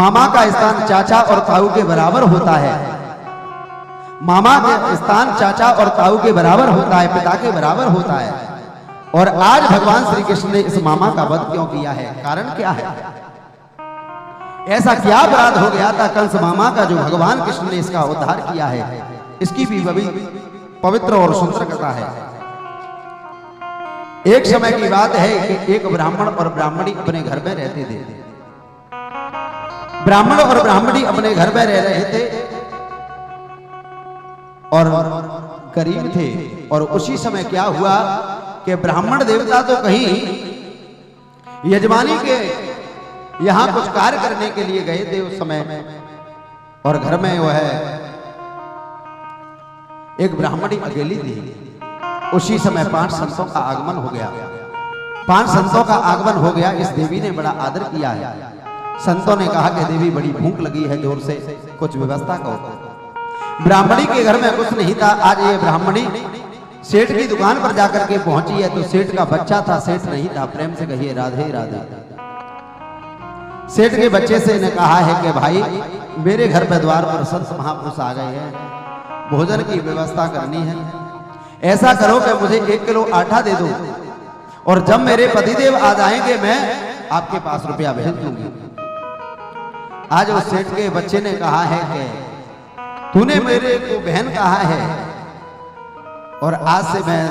मामा का स्थान चाचा और ताऊ के बराबर होता है। मामा का स्थान चाचा और ताऊ के बराबर होता है, पिता के बराबर होता है। और आज भगवान श्री कृष्ण ने इस मामा का वध क्यों किया है? कारण क्या है? ऐसा क्या अपराध हो गया था कंस मामा का जो भगवान कृष्ण ने इसका उद्धार किया है? इसकी भी पवित्र और सुंदर कथा है। एक समय की बात है कि एक ब्राह्मण और ब्राह्मणी अपने घर में रहते थे। ब्राह्मण और ब्राह्मणी अपने घर में रह रहे थे और गरीब थे। और उसी समय क्या हुआ कि ब्राह्मण देवता तो कहीं यजमानी के यहां कुछ कार्य करने के लिए गए थे उस समय, और घर में वह एक ब्राह्मणी अकेली थी। उसी समय 5 संतों का आगमन हो गया। 5 संतों का आगमन हो गया। इस देवी ने बड़ा आदर किया है। संतों ने कहा कि देवी बड़ी भूख लगी है, जोर से कुछ व्यवस्था करो। ब्राह्मणी के घर में कुछ नहीं था। आज ये ब्राह्मणी सेठ की दुकान पर जाकर के पहुंची है तो सेठ का बच्चा था, सेठ नहीं था। प्रेम से कहिए राधे राधे। सेठ के बच्चे से ने कहा है कि भाई मेरे घर पे द्वार पर संत महापुरुष आ गए हैं, भोजन की व्यवस्था करनी है। ऐसा करो कि मुझे 1 किलो आटा दे दो और जब मेरे पतिदेव आ जाएंगे मैं आपके पास रुपया भेज दूंगी। आज उस सेठ के बच्चे ने कहा है कि तूने मेरे को बहन कहा है और आज से मैं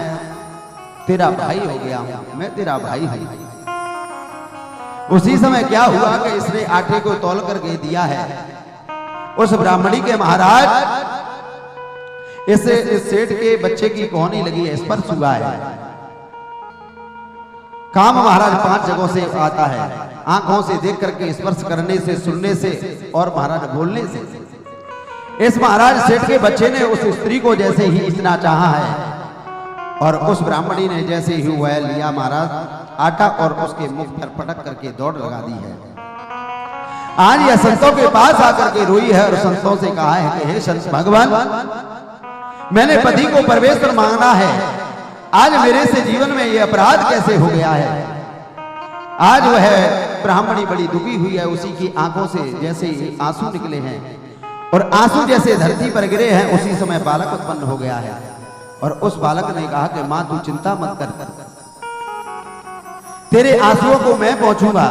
तेरा भाई हो गया हूं, मैं तेरा भाई हूं। उसी समय क्या हुआ कि इसने आटे को तौल करके दिया है। उस ब्राह्मणी के महाराज इस सेठ के बच्चे की कोहनी लगी है, स्पर्श हुआ है। काम महाराज 5 जगहों से आता है, आंखों से देख करके, स्पर्श करने से, सुनने से और महाराज बोलने से। इस महाराज सेठ के बच्चे ने उस स्त्री को जैसे ही इतना चाहा है और उस ब्राह्मणी ने जैसे ही वह लिया महाराज आटा और उसके मुख पर पटक करके दौड़ लगा दी है। आज यह संतों के पास आकर के रोई है और संतों से कहा है कि हे संत भगवान, मैंने पति को परमेश्वर मांगना है, आज मेरे से जीवन में यह अपराध कैसे हो गया है? आज वह ब्राह्मणी बड़ी दुखी हुई है। उसी की आंखों से जैसे ही आंसू निकले हैं और आंसू जैसे धरती पर गिरे हैं, उसी समय बालक उत्पन्न हो गया है। और उस बालक ने कहा कि मां तू चिंता मत कर, तेरे आंसुओं को मैं पहुंचूंगा।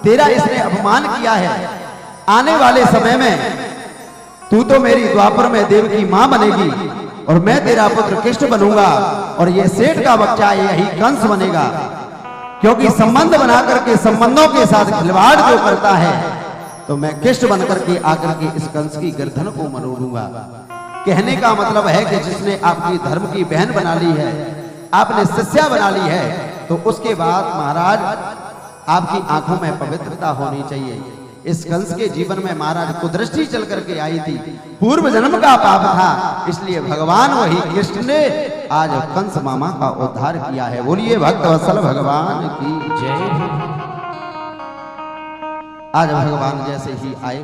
तेरा इसने अपमान किया है, आने वाले समय में तू तो मेरी द्वापर में देव की मां बनेगी और मैं तेरा पुत्र कृष्ण बनूंगा और ये सेठ का बच्चा यही कंस बनेगा। क्योंकि संबंध बनाकर के संबंधों के साथ खिलवाड़ जो करता है तो मैं कृष्ण बनकर के आकर के इस कंस की गर्दन को मरोड़ूंगा। कहने का मतलब है कि जिसने आपकी धर्म की बहन बना ली है, आपने शिष्या बना ली है, तो उसके बाद महाराज आपकी आंखों में पवित्रता होनी चाहिए। इस कंस के जीवन में महाराज कुदृष्टि चल करके आई थी, पूर्व जन्म का पाप था, इसलिए भगवान वही कृष्ण ने आज कंस मामा का उद्धार किया है। बोलिए भक्त वत्सल भगवान की जय। आज भगवान जैसे ही आए